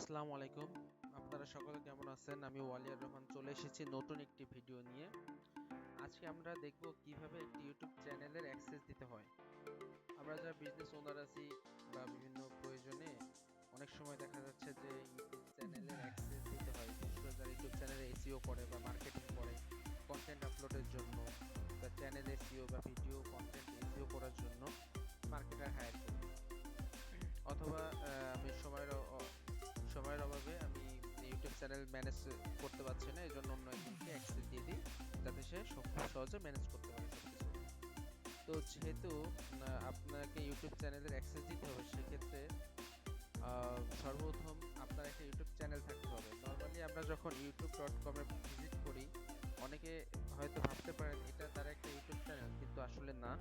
আসসালামু আলাইকুম। আপনারা সকলে কেমন আছেন? আমি ওয়ালিয়ার রহমান চলে এসেছি নতুন একটি ভিডিও নিয়ে। আজকে আমরা দেখব কিভাবে একটি ইউটিউব চ্যানেলের অ্যাক্সেস দিতে হয়। আমরা যারা বিজনেস ওনার আছি বা বিভিন্ন প্রয়োজনে অনেক সময় দেখা যাচ্ছে যে ইউটিউব চ্যানেলের অ্যাক্সেস দিতে হয়। বিশেষ করে যারা ইউটিউব চ্যানেলে এসইও করে বা মার্কেটিং করে কন্টেন্ট আপলোডের জন্য বা চ্যানেল এসইও বা ভিডিও কন্টেন্ট এসইও করার জন্য মার্কেটার হায়ার করি। অথবা আমি সময়ের অভাবে আমি ইউটিউব চ্যানেল ম্যানেজ করতে পারছি না, এই জন্য অন্য একজনকে অ্যাক্সেস দিয়ে দিই যাতে সে খুব সহজে ম্যানেজ করতে পারে সবকিছু। তো যেহেতু আপনাকে ইউটিউব চ্যানেলের অ্যাক্সেস দিতে হবে, সেক্ষেত্রে সর্বপ্রথম আপনার একটা ইউটিউব চ্যানেল থাকতে হবে। নর্মালি আমরা যখন youtube.com-এ ভিজিট করি, অনেকে হয়তো ভাবতে পারেন এটা তার একটা ইউটিউব চ্যানেল, কিন্তু আসলে না।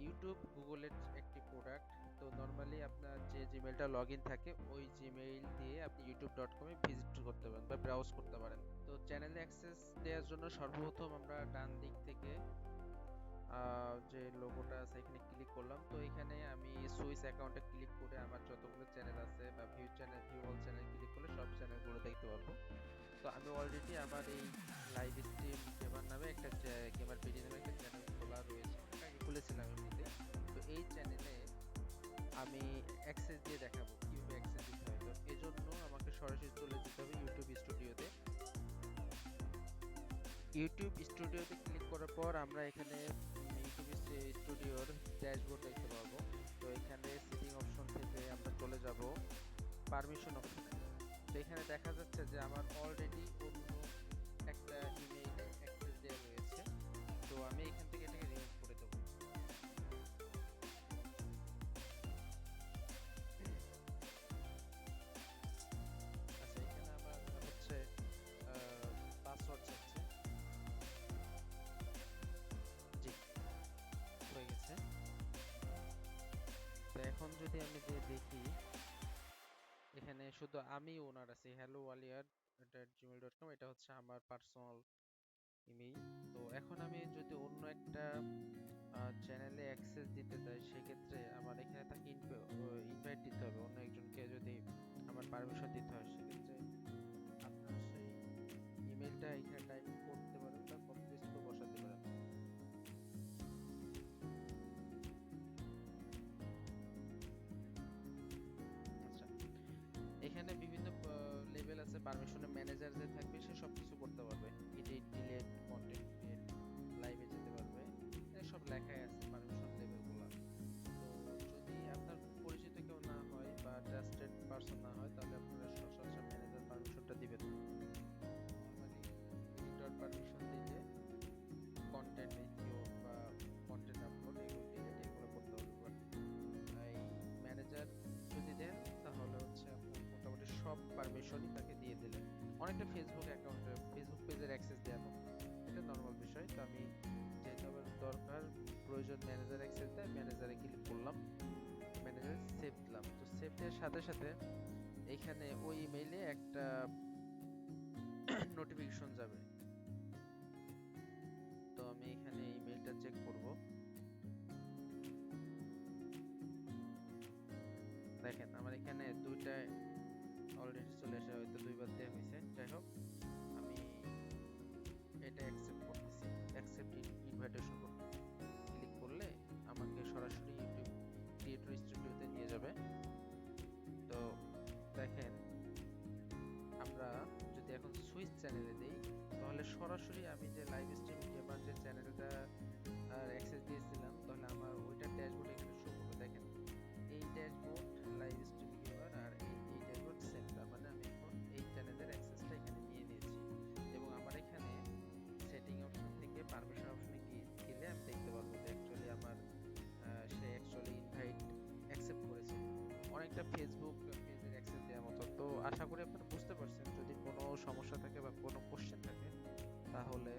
ইউটিউব গুগলের একটি প্রোডাক্ট। তো নর্মালি আপনার যে জিমেলটা লগ ইন থাকে ওই জিমেইল দিয়ে আপনি youtube.com-এ ভিজিট করতে পারেন বা ব্রাউজ করতে পারেন। তো চ্যানেলে অ্যাক্সেস দেওয়ার জন্য সর্বপ্রথম আমরা ডান দিক থেকে যে লোগোটা আছে এখানে ক্লিক করলাম। তো এখানে আমি সুইচ অ্যাকাউন্টে ক্লিক করে আমার যতগুলো চ্যানেল আছে বা ভিউ অল চ্যানেল ক্লিক করলে সব চ্যানেলগুলো দেখতে পারবো। তো আমি অলরেডি আমার এই লাইভ স্ট্রিম গেমার নামে একটা গেমার পিডি নামে একটা চ্যানেল খোলা রয়েছে, এটা আগে খুলেছিলাম এমনিতে। তো এই চ্যানেলে আমি অ্যাক্সেস দিয়ে দেখাবো কিভাবে অ্যাক্সেস দিতে হয়। তো এজন্য আমাকে সরাসরি চলে যেতে হবে ইউটিউব স্টুডিওতে। ইউটিউব স্টুডিওতে ক্লিক করার পর আমরা এখানে ইউটিউব স্টুডিওর ড্যাশবোর্ড দেখতে পাবো। তো এখানে সেটিং অপশন থেকে আমরা চলে যাব পারমিশন অপশনে। তো এখানে দেখা যাচ্ছে যে আমার অলরেডি অন্য একটা ইমেইলে অ্যাক্সেস দেওয়া রয়েছে। তো আমি এখান থেকে এটাকে রিমুভ করে দেবো। আচ্ছা, এখানে আমার হচ্ছে পাসওয়ার্ড চাচ্ছে। জি, হয়ে গেছে। তো এখন যদি আমি যে দেখি, এখানে শুধু আমি ওনার আছি, হ্যালো ওয়ালিয়ার @gmail.com, এটা হচ্ছে আমার পার্সোনাল ইমেইল। তো এখন আমি যদি অন্য একটা চ্যানেলে অ্যাক্সেস দিতে চাই, সেক্ষেত্রে আমার এখানে তাকে ইনভাইট দিতে হবে। অন্য একজনকে যদি আমার পারমিশন দিতে হয়, সেক্ষেত্রে আপনার সেই ইমেলটা এখানে টাইপ করতে পারেন বা কপি পেস্ট করে বসাতে পারেন। আচ্ছা, এখানে বিভিন্ন লেভেল আছে। পারমিশনের ম্যানেজার যে থাকবে সে সবকিছু করতে পারবে, এডিট, ডিলিট, কন্টেন্ট ক্রিয়েট, লাইভে যেতে পারবে, সব লেখাই আছে পারমিশন লেভেলগুলো। তো যদি আপনার পরিচিত কেউ না হয় বা ট্রাস্টেড পারসন না হয়, তাহলে আপনারা সচরাচর ম্যানেজার পারমিশনটা দিবেন না। নরমালি এডিটর পারমিশন দিলে কন্টেন্ট এসইও বা কন্টেন্ট আপলোড এগুলো ডিলিট এগুলো করতে হবে। বাট এই ম্যানেজার যদি দেন, তাহলে হচ্ছে আপনি মোটামুটি সব পারমিশনই তাকে দিয়ে দিলেন। অনেকটা ফেসবুক অ্যাকাউন্টে ফেসবুক পেজের অ্যাক্সেস দেওয়ার মতো, এটা নর্মাল বিষয়। তো আমি যেহেতু আমার দরকার প্রয়োজন ম্যানেজার অ্যাক্সেস দেয়, ম্যানেজারে ক্লিক করলাম, ম্যানেজারে সেভ দিলাম। তো সেভ দেওয়ার সাথে সাথে এইখানে ওই ইমেইলে একটা নোটিফিকেশন যাবে। তো আমি এখানে ইমেইলটা চেক করব। দেখেন আমার এখানে দুইটা অলরেডি চলে আসে, হয়তো দুইবার দেওয়া হয়েছে। যাই হোক, আমি এটা অ্যাকসেপ্ট করতেছি, অ্যাকসেপ্ট ইনভাইটেশন করতেছি। ক্লিক করলে আমাকে সরাসরি ইউটিউব ক্রিয়েটর স্টুডিওতে নিয়ে যাবে। তো দেখেন, আমরা যদি এখন সুইচ চ্যানেলে দেই, তাহলে সরাসরি আমি যে লাইভ স্ট্রিম গেমার যে চ্যানেলটা অ্যাক্সেস দিয়েছিলাম, তাহলে আমার ওইটা ড্যাশবোর্ড এখানে শো করবে। দেখেন, এই ড্যাশবোর্ড লাইভ স্ট্রিম গেমার আর এই ড্যাশবোর্ড সেম। তার মানে আমি এখন এই চ্যানেলের অ্যাক্সেসটা এখানে নিয়ে নিয়েছি। এবং আমার এখানে সেটিং অপশন থেকে পারমিশন অপশনে গেলে আমি দেখতে পারবো যে অ্যাকচুয়ালি আমার সে অ্যাকচুয়ালি ইনভাইট অ্যাকসেপ্ট করেছে। অনেকটা ফেসবুক পেজের অ্যাক্সেস দেওয়ার মতো। তো আশা করি আপনারা বুঝতে পারছেন। যদি কোনো সমস্যা থাকে বা কোনো কোশ্চেন থাকে, তাহলে